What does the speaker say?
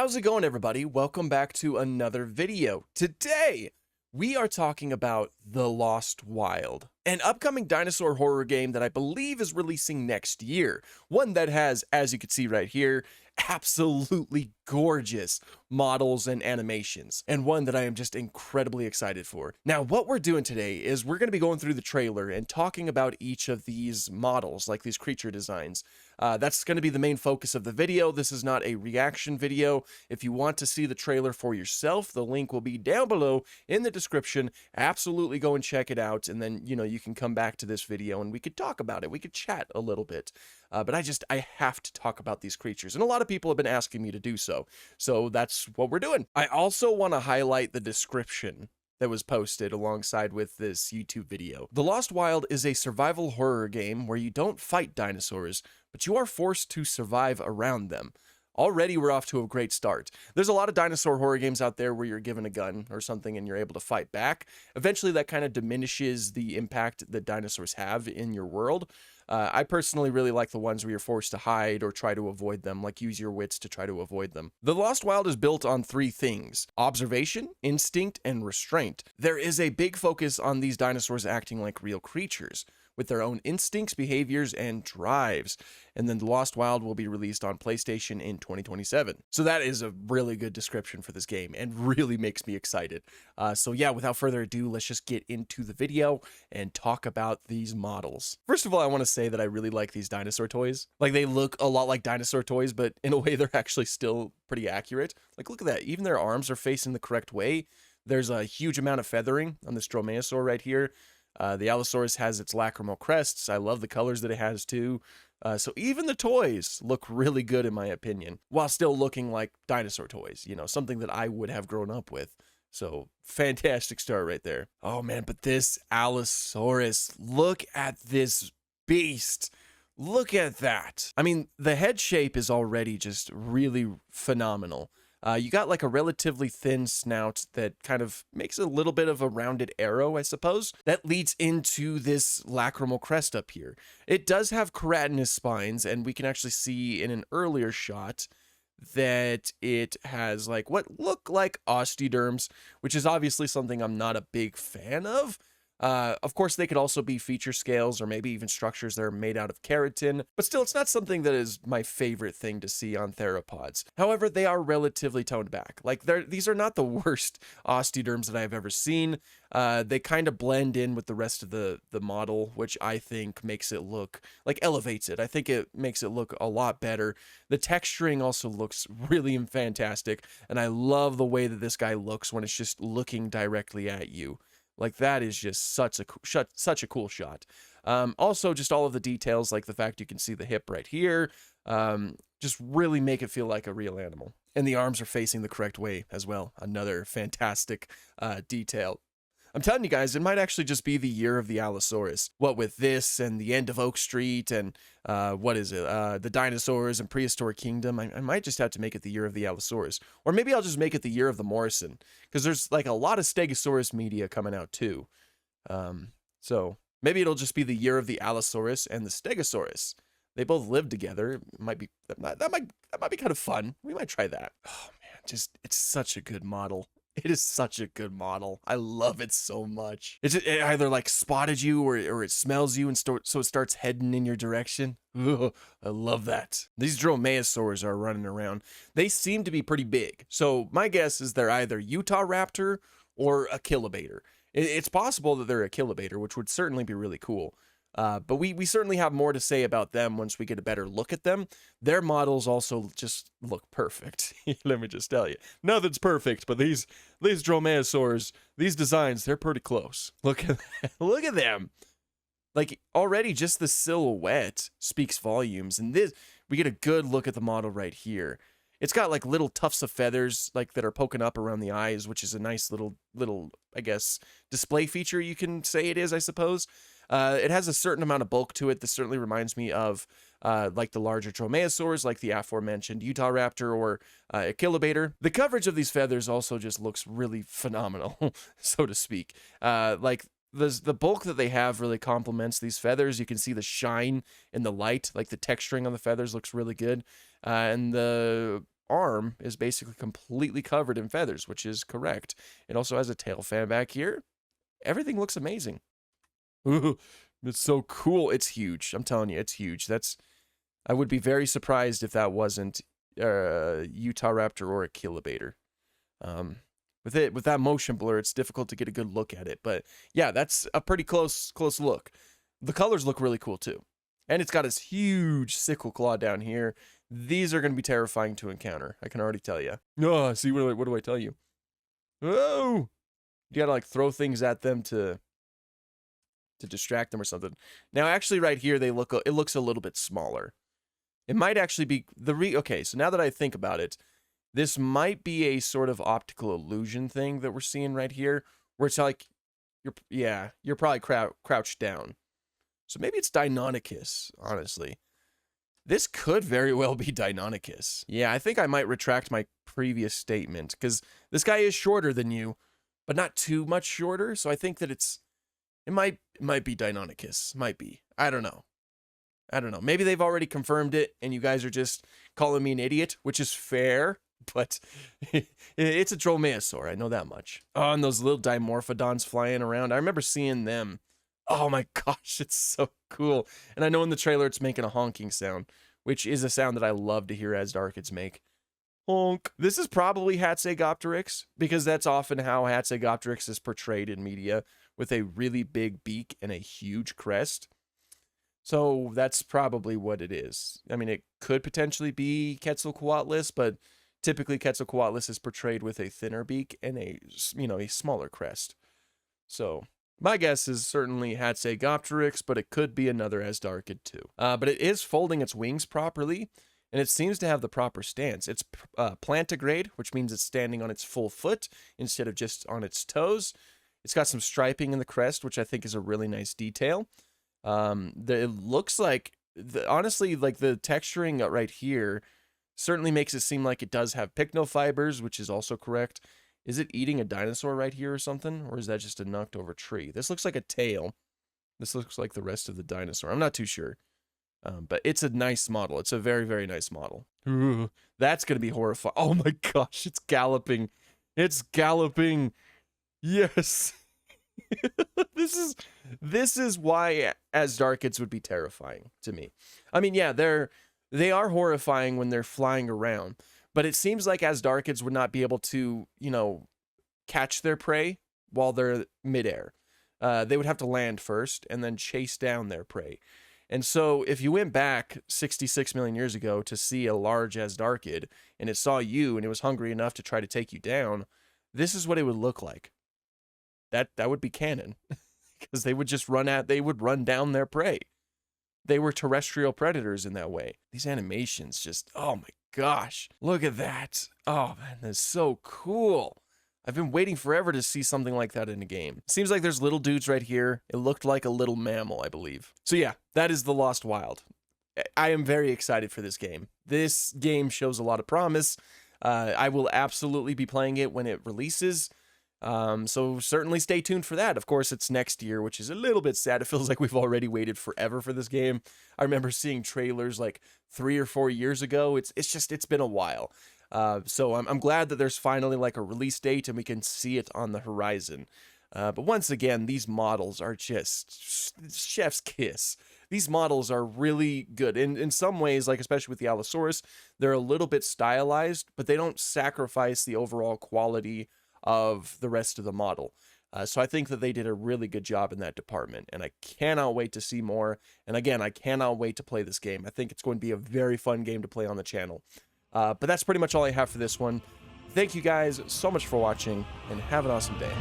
How's it going, everybody? Welcome back to another video. Today, we are talking about The Lost Wild, an upcoming dinosaur horror game that I believe is releasing next year. One that has, as you can see right here, absolutely gorgeous models and animations, and one that I am just incredibly excited for. Now, what we're doing today is we're going to be going through the trailer and talking about each of these models, like these creature designs. That's going to be the main focus of the video. This is not a reaction video. If you want to see the trailer for yourself, the link will be down below in the description. Absolutely go and check it out, and then, you can come back to this video and we could talk about it. We could chat a little bit. But I have to talk about these creatures, and a lot of people have been asking me to do so. So that's what we're doing. I also want to highlight the description that was posted alongside with this YouTube video. The Lost Wild is a survival horror game where you don't fight dinosaurs, but you are forced to survive around them. Already, we're off to a great start. There's a lot of dinosaur horror games out there where you're given a gun or something and you're able to fight back. Eventually, that kind of diminishes the impact that dinosaurs have in your world. I personally really like the ones where you're forced to hide or try to avoid them, like use your wits to try to avoid them. The Lost Wild is built on three things: observation, instinct, and restraint. There is a big focus on these dinosaurs acting like real creatures, with their own instincts, behaviors, and drives. And then The Lost Wild will be released on PlayStation in 2027. So that is a really good description for this game and really makes me excited. So yeah, without further ado, let's just get into the video and talk about these models. First of all, I want to say that I really like these dinosaur toys. Like, they look a lot like dinosaur toys, but in a way they're actually still pretty accurate. Like, look at that. Even their arms are facing the correct way. There's a huge amount of feathering on this Dromaeosaur right here. The Allosaurus has its lacrimal crests. I love the colors that it has too. So even the toys look really good in my opinion, while still looking like dinosaur toys, something that I would have grown up with. So fantastic start right there. Oh man, but this Allosaurus, look at this beast. Look at that. I mean, the head shape is already just really phenomenal. You got like a relatively thin snout that kind of makes a little bit of a rounded arrow, I suppose, that leads into this lacrimal crest up here. It does have keratinous spines, and we can actually see in an earlier shot that it has like what look like osteoderms, which is obviously something I'm not a big fan of. Of course, they could also be feature scales or maybe even structures that are made out of keratin, but still, it's not something that is my favorite thing to see on theropods. However, they are relatively toned back. Like, these are not the worst osteoderms that I've ever seen. They kind of blend in with the rest of the model, which I think makes it look, like, elevates it. I think it makes it look a lot better. The texturing also looks really fantastic, and I love the way that this guy looks when it's just looking directly at you. Like, that is just such a cool shot. Also, just all of the details, like the fact you can see the hip right here, just really make it feel like a real animal. And the arms are facing the correct way as well. Another fantastic detail. I'm telling you guys, it might actually just be the year of the Allosaurus. What with this and the end of Oak Street and the dinosaurs and prehistoric kingdom, I might just have to make it the year of the Allosaurus. Or maybe I'll just make it the year of the Morrison, because there's like a lot of Stegosaurus media coming out too. So maybe it'll just be the year of the Allosaurus and the Stegosaurus. They both live together. It might be that might be kind of fun. We might try that. Oh man, it's such a good model. It is such a good model. I love it so much. It either like spotted you or it smells you, and so it starts heading in your direction. Ugh, I love that. These Dromaeosaurs are running around. They seem to be pretty big. So my guess is they're either Utah Raptor or a Kilobator. It's possible that they're a Kilobator, which would certainly be really cool. But we certainly have more to say about them once we get a better look at them. Their models also just look perfect. Let me just tell you. Nothing's perfect, but these Dromaeosaurs, these designs, they're pretty close. Look at look at them. Like, already just the silhouette speaks volumes. And this, we get a good look at the model right here. It's got like little tufts of feathers like that are poking up around the eyes, which is a nice little I guess display feature, you can say it is, I suppose. It has a certain amount of bulk to it. This certainly reminds me of like the larger Dromaeosaurs, like the aforementioned Utah Raptor or Kilobator. The coverage of these feathers also just looks really phenomenal, so to speak. Like, the bulk that they have really complements these feathers. You can see the shine in the light, like the texturing on the feathers looks really good. And the arm is basically completely covered in feathers, which is correct. It also has a tail fan back here. Everything looks amazing. Ooh, it's so cool. It's huge. I'm telling you, it's huge. I would be very surprised if that wasn't Utah Raptor or a Kilobator. With that motion blur, it's difficult to get a good look at it. But yeah, that's a pretty close look. The colors look really cool too. And it's got this huge sickle claw down here. These are going to be terrifying to encounter. I can already tell you. Oh, see, what do I tell you? Oh! You got to like throw things at them to distract them or something. Now, actually right here, it looks a little bit smaller. It might actually be okay, so now that I think about it, this might be a sort of optical illusion thing that we're seeing right here, where it's like, you're probably crouched down. So maybe it's Deinonychus, honestly. This could very well be Deinonychus. Yeah, I think I might retract my previous statement, because this guy is shorter than you, but not too much shorter, so I think that it might be Deinonychus. Might be. I don't know. Maybe they've already confirmed it, and you guys are just calling me an idiot, which is fair, but it's a Dromaeosaur, I know that much. Oh, and those little Dimorphodons flying around. I remember seeing them. Oh my gosh, it's so cool. And I know in the trailer it's making a honking sound, which is a sound that I love to hear Azdarchids make. Honk. This is probably Hatsegopteryx, because that's often how Hatsegopteryx is portrayed in media, with a really big beak and a huge crest. So that's probably what it is. I mean, it could potentially be Quetzalcoatlus, but typically Quetzalcoatlus is portrayed with a thinner beak and a smaller crest. So my guess is certainly Hatsegopteryx, but it could be another Azdarchid too. But it is folding its wings properly, and it seems to have the proper stance. It's plantigrade, which means it's standing on its full foot instead of just on its toes. It's got some striping in the crest, which I think is a really nice detail. It looks like, honestly, like the texturing right here certainly makes it seem like it does have pycnofibers, which is also correct. Is it eating a dinosaur right here or something? Or is that just a knocked over tree? This looks like a tail. This looks like the rest of the dinosaur. I'm not too sure. But it's a nice model. It's a very, very nice model. Ooh, that's going to be horrifying. Oh my gosh, it's galloping. It's galloping. Yes. This is why Azdarchids would be terrifying to me. I mean, yeah, they are horrifying when they're flying around, but it seems like Azdarchids would not be able to, catch their prey while they're midair. They would have to land first and then chase down their prey. And so if you went back 66 million years ago to see a large Azdarchid and it saw you and it was hungry enough to try to take you down, this is what it would look like. That would be canon, because they would run down their prey. They were terrestrial predators in that way. These animations just, oh my gosh, look at that. Oh man, that's so cool. I've been waiting forever to see something like that in a game. Seems like there's little dudes right here. It looked like a little mammal, I believe. So yeah, that is The Lost Wild. I am very excited for this game. This game shows a lot of promise. I will absolutely be playing it when it releases. So certainly stay tuned for that. Of course, it's next year, which is a little bit sad. It feels like we've already waited forever for this game. I remember seeing trailers like 3 or 4 years ago. It's been a while. So I'm glad that there's finally like a release date and we can see it on the horizon. But once again, these models are just chef's kiss. These models are really good. In some ways, like especially with the Allosaurus, they're a little bit stylized, but they don't sacrifice the overall quality of the rest of the model. So I think that they did a really good job in that department, and I cannot wait to see more. And again, I cannot wait to play this game. I think it's going to be a very fun game to play on the channel. But that's pretty much all I have for this one. Thank you guys so much for watching, and have an awesome day.